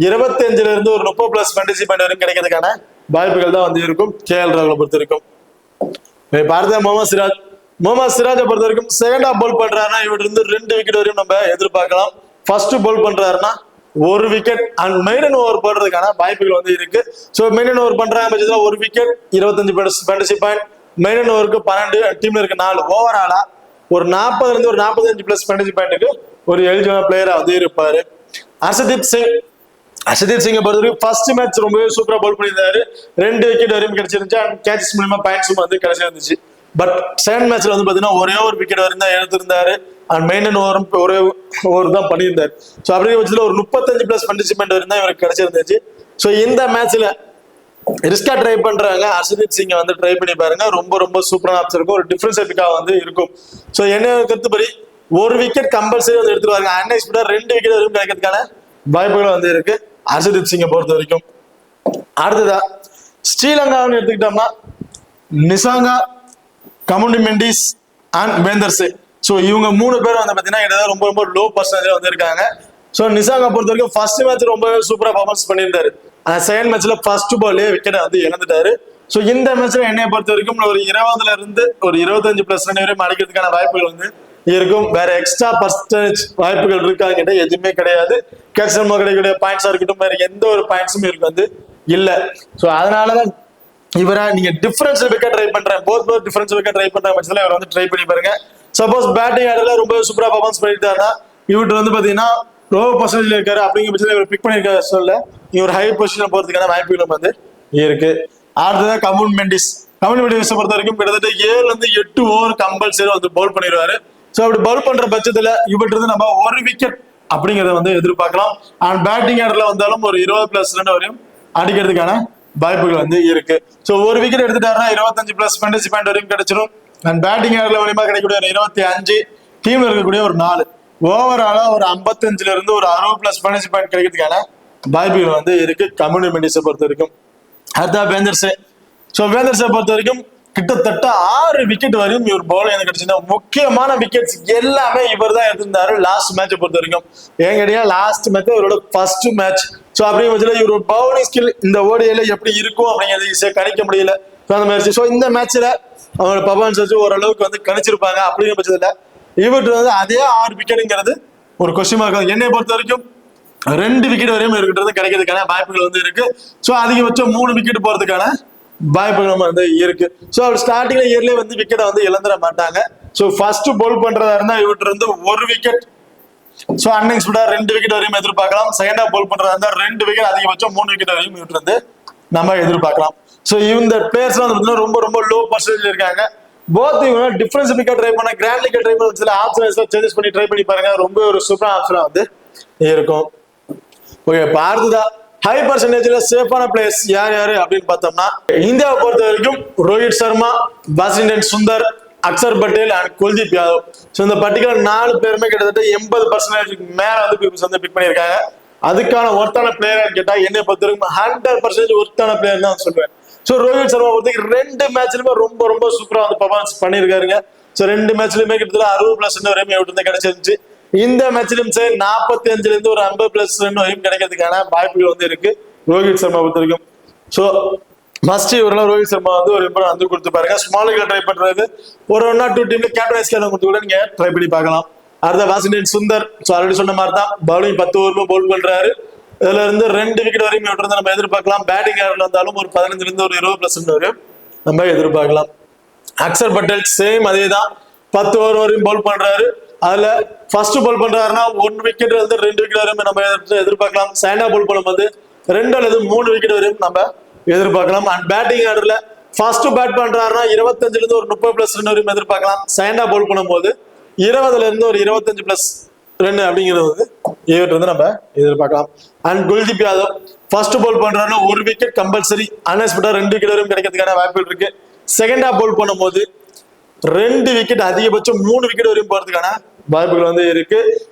25ல இருந்து ஒரு 30+ ஃபேண்டசி பாயிண்ட் வரையும் கிடைக்கிறதுக்கான வாய்ப்புகள் தான் வந்து இருக்கும் KL ராகுலை பொறுத்த வரைக்கும். பார்த்தா முகமது சிராஜை பொறுத்த வரைக்கும் செகண்ட் ஹாஃப் பவுல் பண்றாருன்னா இவரு இருந்து 2 விக்கெட் வரையும் நம்ம எதிர்பார்க்கலாம். ஃபர்ஸ்ட் பவுல் பண்றாருன்னா 1 விக்கெட் அண்ட் மெயிடன் ஓவர் போடுறதுக்கான வாய்ப்புகள் வந்து இருக்கு. ஸோ மெயிடன் ஓவர் பண்றாங்க பட்சத்துல 1 விக்கெட் 25 ஃபேண்டசி பாயிண்ட், மெயிடன் ஓவருக்கு 12, டீம்ல இருக்க 4, ஓவராலா ஒரு 40ல இருந்து ஒரு 45+ ஃபேண்டசி பாயிண்ட்டுக்கு ஒரு எலிஜிபிள் பிளேயரா வந்து இருப்பாரு. ஹர்ஷதீப் சிங்கை பொறுத்த வரைக்கும் ஃபர்ஸ்ட் மேட்ச் ரொம்பவே சூப்பரா பவுல் பண்ணியிருந்தாரு. 2 விக்கெட் வரையும் கிடைச்சிருந்துச்சு அண்ட் கேச்சஸ் மூலமா பாயிண்ட்ஸும் வந்து கிடைச்சிருந்துச்சு. பட் செகண்ட் மேட்ச்ல வந்து பாத்தீங்கன்னா ஒரே ஒரு விக்கெட் வரையும் தான் எடுத்திருந்தாரு அண்ட் மெயின்டன் ஓவரும் ஒரே ஓவர் தான் பண்ணியிருந்தாரு. ஸோ அப்படிங்கிற பட்சத்தில் ஒரு 35+ ஃபேண்டசி பாயிண்ட் வரையும் தான் இவருக்கு கிடைச்சிருந்துச்சு. ஸோ இந்த மேட்ச்ல ரிஸ்கா ட்ரை பண்றாங்க ஹர்ஷதீப் சிங்கை வந்து ட்ரை பண்ணி பாருங்க. ரொம்ப ரொம்ப சூப்பரான ஆப்ஷன் இருக்கும். ஒரு டிஃபரன்ஸ் எபிக்கா வந்து இருக்கும். ஸோ என்ன கருத்துப்படி 1 விக்கெட் கம்பல்சரி வந்து எடுத்துருவாங்க. அன்எக்ஸ்பெக்டா 2 விக்கெட் வரையும் கிடைக்கிறதுக்கான வாய்ப்புகள் வந்து இருக்கு ஹர்ஷதீப் சிங்கை பொறுத்த வரைக்கும். அடுத்ததா ஸ்ரீலங்கான்னு எடுத்துக்கிட்டோம்னா நிசாங்கா, கமுண்டி மெண்டிஸ் அண்ட் வேந்தர் சேன். ஸோ இவங்க 3 பேரும் வந்து பார்த்தீங்கன்னா ரொம்ப ரொம்ப லோ பர்சன்டேஜ் வந்து இருக்காங்க. ஸோ நிசாங்கா பொறுத்த வரைக்கும் ஃபர்ஸ்ட் மேட்ச் ரொம்ப சூப்பரா பர்ஃபார்மன்ஸ் பண்ணியிருந்தாரு. ஆனால் செகண்ட் மேட்ச்ல ஃபர்ஸ்ட் பால்லே விக்கெட் வந்து இழந்துட்டாரு. ஸோ இந்த மேட்ச்ல என்னைய பொறுத்த வரைக்கும் ஒரு 20ல இருந்து ஒரு 25+ ரன் வரையும் அடிக்கிறதுக்கான வாய்ப்புகள் வந்து இருக்கும். வேற எக்ஸ்ட்ரா பர்சன்டேஜ் வாய்ப்புகள் இருக்காங்க கிட்ட எதுவுமே கிடையாது. கேட்சர் கிடைக்கக்கூடிய பாயிண்ட்ஸா இருக்கட்டும், வேற எந்த ஒரு பாயிண்ட்ஸும் இருக்கு வந்து இல்ல. ஸோ அதனாலதான் இவரை நீங்க டிஃபரன்ஸ் வைக்க ட்ரை பண்றேன், போத் டிஃபரன்ஸ் வைக்க ட்ரை பண்ற பட்சத்துல இவர் வந்து ட்ரை பண்ணி பாருங்க. சப்போஸ் பேட்டிங் ஆடல ரொம்ப சூப்பரா பர்ஃபார்மன்ஸ் பண்ணிட்டாருன்னா இவர்கிட்ட வந்து பாத்தீங்கன்னா லோ பர்சன்டேஜ்ல இருக்காரு அப்படிங்கிற பட்சத்துல இவர் பிக் பண்ணிருக்காரு சொல்ல இவர் ஹை பொசிஷன் போறதுக்கான வாய்ப்புகளும் வந்து இருக்கு. அடுத்ததான் கமுண்டி மெண்டிஸ் பொறுத்த வரைக்கும் கிட்டத்தட்ட 7ல இருந்து 8 ஓவர் கம்பல்சரி வந்து பவுல் பண்ணிடுவாரு. ஸோ அப்படி பவுல் பண்ற பட்சத்துல இவர்கிட்ட இருந்து நம்ம 1 விக்கெட் அப்படிங்கிறத வந்து எதிர்பார்க்கலாம். அண்ட் பேட்டிங் ஆர்டர்ல வந்தாலும் ஒரு 20+ ரன் வரையும் அடிக்கிறதுக்கான வாய்ப்புகள் வந்து இருக்கு. ஸோ 1 விக்கெட் எடுத்துட்டாருன்னா 25+ ஃபேண்டசி பாயிண்ட் வரையும் கிடைச்சிடும். அண்ட் பேட்டிங் ஆர்டர்ல மூலியமா கிடைக்கக்கூடிய ஒரு 25, டீம்ல இருக்கக்கூடிய ஒரு 4, ஓவராலா ஒரு 55ல இருந்து ஒரு 60+ ஃபேண்டசி பாயிண்ட் கிடைக்கிறதுக்கான வாய்ப்புகள் வந்து இருக்கு கமுண்டி மெண்டிஸை பொறுத்த வரைக்கும். அடுத்த வேந்தர் சேன். ஸோ வேந்தர் சேன் பொறுத்த வரைக்கும் கிட்டத்தட்ட 6 விக்கெட் வரையும் இவர் பவுல் எனக்கு கிடைச்சிருந்தா முக்கியமான விக்கெட்ஸ் எல்லாமே இவர் தான் எடுத்திருந்தாரு லாஸ்ட் மேட்சை பொறுத்த வரைக்கும். ஏன் கேட்டீங்கன்னா லாஸ்ட் மேட்ச் இவரோட ஃபர்ஸ்ட் மேட்ச். ஸோ அப்படிங்கிற பட்சத்தில் இவரோட பவுலிங் ஸ்கில் இந்த ஓடிஐல எப்படி இருக்கும் அப்படிங்கிறது ஈஸியாக கணிக்க முடியல. அந்த மாதிரி ஸோ இந்த மேட்ச்ல அவரோட பர்ஃபார்மன்ஸ் வச்சு ஓரளவுக்கு வந்து கணிச்சிருப்பாங்க. அப்படிங்கிற பட்சத்தில் இவர்கிட்ட வந்து அதே 6 விக்கெட்டுங்கிறது ஒரு கொஸ்டின் மார்க். என்னை பொறுத்த வரைக்கும் 2 விக்கெட் வரையும் இருக்கிறது கிடைக்கிறதுக்கான வாய்ப்புகள் வந்து இருக்கு. ஸோ அதிகபட்சம் 3 விக்கெட் போறதுக்கான வாய்ப்புகள் வந்து இருக்கு. ஸோ அவர் ஸ்டார்டிங்ல இயர்லேயே வந்து விக்கெட்டை வந்து இழந்துட மாட்டாங்க. ஸோ ஃபர்ஸ்ட் பவுல் பண்றதா இருந்தா இவர்கிட்ட இருந்து 1 விக்கெட், ஸோ அன்எக்ஸ்பெக்டா 2 விக்கெட் வரையும் எதிர்பார்க்கலாம். செகண்டா பவுல் பண்றதா இருந்தா 2 விக்கெட், அதிகபட்சம் 3 விக்கெட் வரையும் இவர்கிட்ட இருந்து நம்ம எதிர்பார்க்கலாம். ஸோ இந்த பிளேயர்ஸ் வந்து ரொம்ப ரொம்ப லோ பர்சன்டேஜ் இருக்காங்க. போத் இவங்க டிஃபரன்ஸ் விக்கெட் ட்ரை பண்ண, கிராண்ட் விக்கெட் ட்ரை பண்ண, சில ஆப்ஷன்ஸ்ல சேஞ்சஸ் பண்ணி ட்ரை பண்ணி பாருங்க. ரொம்ப ஒரு சூப்பரான ஆப்ஷனா வந்து இருக்கும். ஓகே, அடுத்ததா ஹை பர்சன்டேஜ்ல சேஃபான பிளேயர்ஸ் யார் யாரு அப்படின்னு பார்த்தோம்னா, இந்தியாவை பொறுத்த வரைக்கும் Rohit Sharma, Washington Sundar, Axar Patel and Kuldeep Yadav. So இந்த பர்டிகுலர் 4 பேருமே கிட்டத்தட்ட 80% மேல வந்து பீப்புள்ஸ் வந்து பிக் பண்ணியிருக்காங்க. அதுக்கான ஒர்த்தான பிளேயர் கேட்டா என்னை பொறுத்த வரைக்கும் 100% ஒர்த்தான பிளேயர் தான் சொல்லுவேன். ஸோ ரோஹித் சர்மா பொறுத்த 2 மேட்ச்லயுமே ரொம்ப ரொம்ப சூப்பரா வந்து பர்ஃபார்மன்ஸ் பண்ணியிருக்காருங்க. ஸோ 2 மேட்ச்லயுமே கிட்டத்தட்ட 60+ வரையும் இவர்கிட்ட கிடைச்சிருந்துச்சு. இந்த மேட்ச்லயும் சரி 45ல இருந்து ஒரு 50+ ரன் வரையும் கிடைக்கிறதுக்கான வாய்ப்புகள் வந்து இருக்கு ரோஹித் சர்மா பொறுத்த வரைக்கும். ஸோ மஸ்ட் இவரெல்லாம் ரோஹித் சர்மா வந்து ஒரு இம்பார்ட் வந்து கொடுத்து பாருங்க. ஸ்மால் லீக்ல ட்ரை பண்றது ஒரு 1 or 2 டீம்ல கேப்டன் வைஸ் கேப்டன் கொடுத்து கூட நீங்க ட்ரை பண்ணி பார்க்கலாம். அடுத்த வாஷிங்டன் சுந்தர், ஸோ ஆல்ரெடி சொன்ன மாதிரி தான் பவுலிங் 10 ஓவர்ல பவுல் பண்றாரு. இதுல இருந்து 2 விக்கெட் வரையும் இவர்கிட்ட நம்ம எதிர்பார்க்கலாம். பேட்டிங் ஆர்டர்ல இருந்தாலும் ஒரு 15ல இருந்து ஒரு 20+ ரன் வரையும் நம்ம எதிர்பார்க்கலாம். அக்சர் பட்டேல் சேம் அதே தான், 10 ஓவர் வரையும் பவுல் பண்றாரு. அதுல ஃபர்ஸ்ட் பவுல் பண்றாருன்னா 1 விக்கெட் வந்து 2 விக்கெட் வரையும் நம்ம எதிர்பார்க்கலாம். செகண்டா பவுல் பண்ணும்போது 2 அல்லது 3 விக்கெட் வரையும் நம்ம எதிர்பார்க்கலாம். அண்ட் பேட்டிங் ஆர்டர்ல ஃபர்ஸ்ட் பேட் பண்றாருன்னா 25ல இருந்து ஒரு 30+ ரன் வரையும் எதிர்பார்க்கலாம். செகண்டா பவுல் பண்ணும்போது 20ல இருந்து ஒரு 25+ ரன் அப்படிங்கிறது வந்து இவர்கிட்ட வந்து நம்ம எதிர்பார்க்கலாம். அண்ட் குல்தீப் யாதவ் ஃபர்ஸ்ட் பவுல் பண்றாருன்னா 1 விக்கெட் கம்பல்சரி, அன்எக்ஸ்பெக்டா 2 விக்கெட் வரையும் கிடைக்கிறதுக்கான வாய்ப்புகள் இருக்கு. செகண்டா பவுல் பண்ணும்போது 2 விக்கெட், அதிகபட்சம் 3 விக்கெட் வரையும் போறதுக்கான வாய்ப்புகள் வந்து இருக்கு.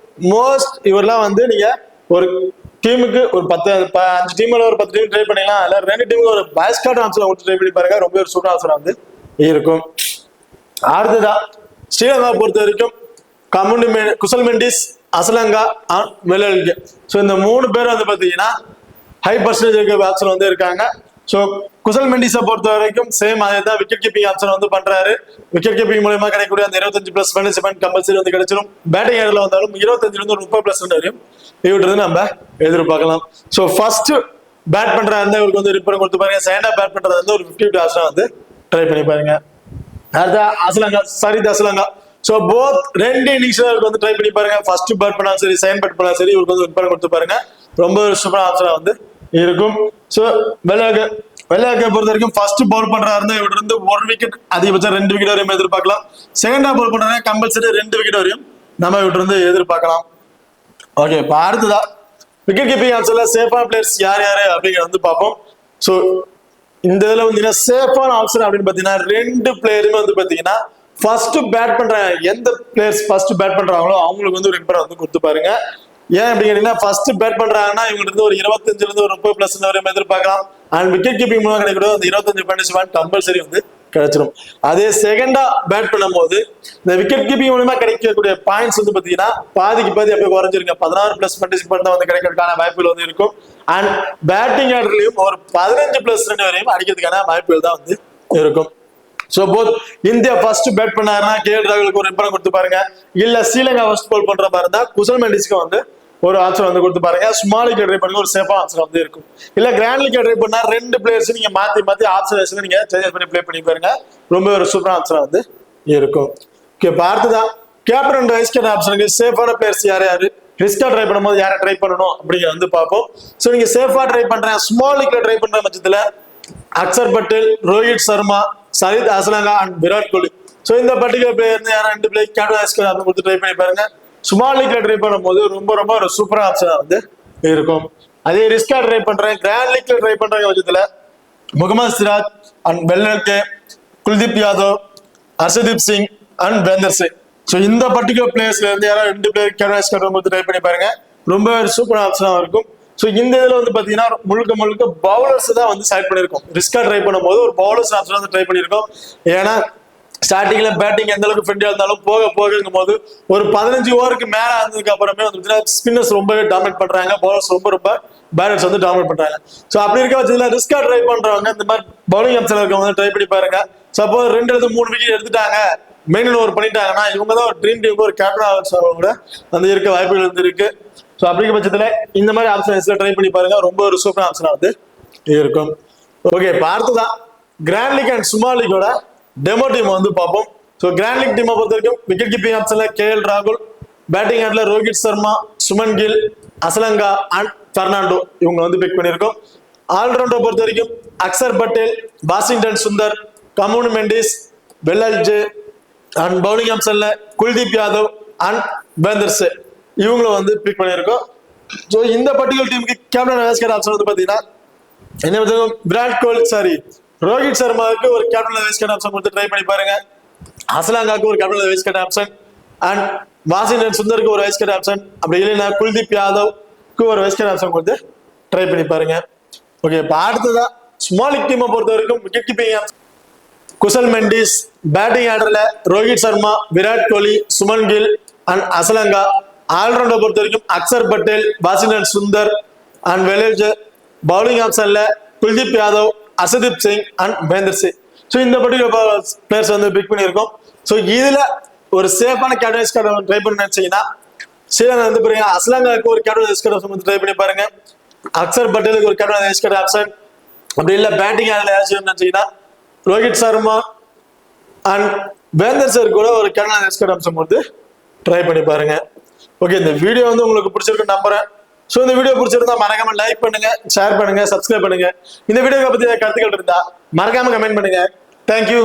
மோஸ்ட் இவரெல்லாம் வந்து நீங்க ஒரு டீமுக்கு ஒரு 5 டீம்ல ஒரு 10 டீம் ட்ரை பண்ணிக்கலாம். இல்ல 2 டீமுக்கு ஒரு பாய்ஸ்காட் ஆப்ஷன் கொடுத்து ட்ரை பண்ணி பாருங்க. ரொம்ப ஒரு சூப்பர் ஆப்ஷன் வந்து இருக்கும். அடுத்ததா ஸ்ரீலங்கா பொறுத்த வரைக்கும் குசல் மெண்டிஸ், அசலங்கா, வெள்ளல்கே. ஸோ இந்த 3 பேர் வந்து பாத்தீங்கன்னா ஹை பர்சன்டேஜ் இருக்க ஆப்ஷன் வந்து இருக்காங்க. ஸோ குசல் மெண்டிஸை பொறுத்த வரைக்கும் சேம் அதே தான், விக்கெட் கீப்பிங் ஆப்ஷன் வந்து பண்றாரு. விக்கெட் கீப்பிங் மூலமா கிடைக்கக்கூடிய அந்த 25+ பனிஷ்மெண்ட் கம்பல்சரி வந்து கிடைச்சிடும். பேட்டிங் ஆர்டர்ல வந்தாலும் 25ல இருந்து ஒரு 30+ ரன் வரையும் இவர்கிட்ட நம்ம எதிர்பார்க்கலாம். ஸோ ஃபர்ஸ்ட் பேட் பண்ற அந்த இவருக்கு வந்து ரிப்பர் கொடுத்து பாருங்க. செகண்டா பேட் பண்றது வந்து ஒரு 50 ஆப்ஷன் வந்து ட்ரை பண்ணி பாருங்க. அடுத்த அசலங்கா, சரித் அசலங்கா. ஸோ போத் 2 இன்னிங்ஸ்ல இவருக்கு வந்து ட்ரை பண்ணி பாருங்க. ஃபர்ஸ்ட் பேட் பண்ணாலும் சரி, செகண்ட் பேட் பண்ணாலும் சரி, இவருக்கு வந்து ரிப்பர் கொடுத்து பாருங்க. ரொம்ப ஒரு சூப்பர் ஆப்ஷனா வந்து இருக்கும். ஸோ வெள்ளையாக்கை பொறுத்த வரைக்கும் ஃபர்ஸ்ட் பவுல் பண்றா இருந்தா இவர்கிட்ட இருந்து 1 விக்கெட், அதிகபட்சம் 2 விக்கெட் வரையும் எதிர்பார்க்கலாம். செகண்டா பவுல் பண்றாங்க கம்பல்சரி 2 விக்கெட் வரையும் நம்ம இவர்கிட்ட இருந்து எதிர்பார்க்கலாம். ஓகே, இப்போ அடுத்ததா விக்கெட் கீப்பிங் ஆப்ஷன்ல சேஃபான பிளேயர்ஸ் யார் யாரு அப்படிங்கிறத வந்து பார்ப்போம். ஸோ இந்த இதுல வந்து சேஃபான ஆப்ஷன் அப்படின்னு பாத்தீங்கன்னா 2 பிளேயருமே வந்து பாத்தீங்கன்னா ஃபர்ஸ்ட் பேட் பண்றாங்க. எந்த பிளேயர்ஸ் ஃபர்ஸ்ட் பேட் பண்றாங்களோ அவங்களுக்கு வந்து ஒரு இம்பர் வந்து கொடுத்து பாருங்க. ஏன் அப்படி கேட்டீங்கன்னா, ஃபர்ஸ்ட் பேட் பண்றாங்கன்னா இவங்க இருந்து ஒரு 25ல இருந்து ஒரு 30+ வரையும் எதிர்பார்க்கலாம். அண்ட் விக்கெட் கீப்பிங் மூலம் கிடைக்கிற அந்த 25 பனிஷ்மெண்ட் கம்பல்சரி வந்து கிடைச்சிடும். அதே செகண்டா பேட் பண்ணும்போது இந்த விக்கெட் கீப்பிங் மூலமா கிடைக்கக்கூடிய பாயிண்ட்ஸ் வந்து பாத்தீங்கன்னா பாதிக்கு பாதி அப்படியே குறைஞ்சிருங்க. 16+ பனிஷ்மெண்ட் தான் வந்து கிடைக்கிறதுக்கான வாய்ப்புகள் வந்து இருக்கும். அண்ட் பேட்டிங் ஆர்டர்லயும் ஒரு 15+ ரன் வரையும் அடிக்கிறதுக்கான வாய்ப்புகள் தான் வந்து இருக்கும். So both India first bad பண்ணாருன்னா கேஎல் ராகுலுக்கு ஒரு இம்பரம் கொடுத்து பாருங்க. இல்ல ஸ்ரீலங்கா ஃபர்ஸ்ட் பால் பண்ற மாதிரி இருந்தா குசல் மெண்டிஸ்க்கு வந்து ஒரு ஆப்ஷன் வந்து கொடுத்து பாருங்க. ஸ்மால் லீக் ட்ரை பண்ணுங்க, ஒரு சேஃபா ஆப்ஷன் வந்து இருக்கும். இல்ல கிராண்ட் லீக் ட்ரை பண்ணா 2 பிளேயர்ஸ் நீங்க மாத்தி ஆப்ஷன் நீங்க சேஞ்சஸ் பண்ணி ப்ளே பண்ணி பாருங்க. ரொம்ப ஒரு சூப்பர் ஆப்ஷன் வந்து இருக்கும். ஓகே, அடுத்ததான் கேப்டன் அண்ட் வைஸ் கேப்டன் ஆப்ஷனுக்கு சேஃபான பிளேயர்ஸ் யார் யாரு, ரிஸ்கா ட்ரை பண்ணும்போது யாரை ட்ரை பண்ணணும் அப்படிங்கிறத வந்து பார்ப்போம். சோ நீங்க சேஃபா ட்ரை பண்றேன், ஸ்மால் லீக்ல ட்ரை பண்ற பட்சத்துல அக்சர் பட்டேல், ரோஹித் சர்மா, சரித் அசலங்கா அண்ட் விராட் கோலி. ஸோ இந்த பர்டிகுலர் பிளேயர் யாரும் 2 பிளேயர் கேப்டன் வைஸ் கேப்டன் கொடுத்து ட்ரை பண்ணி பாருங்க. ஸ்மால் லீக்ல ட்ரை பண்ணும்போது ரொம்ப ரொம்ப ஒரு சூப்பர் ஆப்ஷனா வந்து இருக்கும். அதே ரிஸ்கா ட்ரை பண்றேன், கிராண்ட் லீக்ல ட்ரை பண்ற பட்சத்துல முகமது சிராஜ் அண்ட் வெள்ளல்கே, குல்தீப் யாதவ், ஹர்ஷதீப் சிங் அண்ட் வேந்தர் சிங். ஸோ இந்த பர்டிகுலர் பிளேயர்ஸ்ல இருந்து யாரும் 2 பிளேயர் கேப்டன் வைஸ் கேப்டன் கொடுத்து ட்ரை பண்ணி பாருங்க. ரொம்ப சூப்பர் ஆப்ஷனா இருக்கும். ஸோ இந்த இதுல வந்து பாத்தீங்கன்னா முழுக்க பவுலர்ஸ் தான் வந்து செலக்ட் பண்ணிருக்கோம். ரிஸ்கா ட்ரை பண்ணும்போது ஒரு பவுலர்ஸ் ஆப்ஷன் வந்து ட்ரை பண்ணிருக்கோம். ஏன்னா ஸ்டார்டிங்ல பேட்டிங் எந்த அளவுக்கு ஃப்ரெண்ட்லியா இருந்தாலும் போகும் போது ஒரு 15 ஓவருக்கு மேல ஆனதுக்கு அப்புறமே வந்து ஸ்பின்னர்ஸ் ரொம்பவே டாமினேட் பண்றாங்க, பவுலர்ஸ் ரொம்ப பேட்டர்ஸ் வந்து டாமினேட் பண்றாங்க. ஸோ அப்படி இருக்க பட்சத்துல ரிஸ்கா ட்ரை பண்றவங்க இந்த மாதிரி பவுலிங் ஆப்ஷன் இருக்கவங்க வந்து ட்ரை பண்ணி பாருங்க. சப்போஸ் 2 அல்லது 3 விக்கெட் எடுத்துட்டாங்க, மெயின் ஓவர் பண்ணிட்டாங்கன்னா இவங்க தான் ஒரு ட்ரீம் டீமுக்கு ஒரு கேப்டன் கூட வந்து இருக்க வாய்ப்புகள் வந்து இருக்கு. ஸோ அப்படிங்கிற பட்சத்துல இந்த மாதிரி ஆப்ஷன்ஸ்ல ட்ரை பண்ணி பாருங்க, ரொம்ப ஒரு சூப்பர் ஆப்ஷனா வந்து இருக்கும். ஓகே, இப்போ அடுத்ததான் கிராண்ட் லீக் அண்ட் சுமால் லீக்கோட டெமோ டீம் வந்து பார்ப்போம். ஸோ கிராண்ட் லீக் டீமை பொறுத்த வரைக்கும் விக்கெட் கீப்பிங் ஆப்ஷன்ல கேஎல் ராகுல், பேட்டிங் ஆட்ல ரோஹித் சர்மா, சுமன் கில், அசலங்கா அண்ட் பெர்னாண்டோ இவங்க வந்து பிக் பண்ணியிருக்கோம். ஆல்ரவுண்டர் பொறுத்த வரைக்கும் அக்சர் பட்டேல், வாஷிங்டன் சுந்தர், கமுன் மெண்டிஸ், பெல்லல்ஜே அண்ட் பவுலிங் ஆப்ஷன்ல குல்தீப் யாதவ் அண்ட் பேந்தர்ஸ் இவங்கள வந்து பிக் பண்ணியிருக்கோம். ஸோ இந்த பர்டிகுலர் டீமுக்கு கேப்டன் வைஸ் ஆப்ஷன் வந்து பார்த்தீங்கன்னா என்ன விராட் கோலி ரோஹித் சர்மாவுக்கு ஒரு கேப்டன் வைஸ் ஆப்ஷன் கொடுத்து ட்ரை பண்ணி பாருங்க. அசலாங்காவுக்கு ஒரு captain vice option and Washington சுந்தருக்கு ஒரு வைஸ் ஆப்ஷன், அப்படி இல்லைன்னா குல்தீப் யாதவ்க்கு ஒரு வைஸ் ஆப்ஷன் கொடுத்து ட்ரை பண்ணி பாருங்க. ஓகே, இப்போ அடுத்ததான் ஸ்மால் லீக் டீமை பொறுத்த வரைக்கும் wicket keeping Kusal Mendis, batting ஆர்டர்ல ரோஹித் சர்மா, விராட் கோலி, சுமன் கில் அண்ட் அசலங்கா. ஆல்ரவுண்டர் பொறுத்த வரைக்கும் அக்சர் பட்டேல், வாஷிங்டன் சுந்தர் அண்ட் வெலேஜ். பவுலிங் ஆப்ஷன்ல குல்தீப் யாதவ், அசதீப் சிங் அண்ட் பேந்தர் சிங். ஸோ இந்த பர்டிகுலர் பிளேயர்ஸ் வந்து பிக் பண்ணியிருக்கோம். ஸோ இதுல ஒரு சேஃபான கேப்டன்ஸ் கார்டு ட்ரை பண்ண நினைச்சீங்கன்னா ஸ்ரீலங்கா வந்து பாருங்க, அஸ்லாங்காவுக்கு ஒரு கேப்டன்ஸ் கார்டு வந்து ட்ரை பண்ணி பாருங்க. அக்சர் பட்டேலுக்கு ஒரு கேப்டன்ஸ் கார்டு ஆப்ஷன், அப்படி இல்லை பேட்டிங் ஆடல ஏதாச்சும் நினைச்சீங்கன்னா ரோஹித் சர்மா அண்ட் வேந்தர் சார் கூட ஒரு கேப்டன்ஸ் கார்டு ஆப்ஷன் வந்து ட்ரை பண்ணி பாருங்க. ஓகே, இந்த வீடியோ வந்து உங்களுக்கு பிடிச்சிருக்கு நம்புறேன். ஸோ இந்த வீடியோ பிடிச்சிருந்தா மறக்காம லைக் பண்ணுங்க, ஷேர் பண்ணுங்க, சப்ஸ்கிரைப் பண்ணுங்க. இந்த வீடியோவை பத்தி கருத்துக்கள் இருந்தா மறக்காம கமெண்ட் பண்ணுங்க. தேங்க்யூ.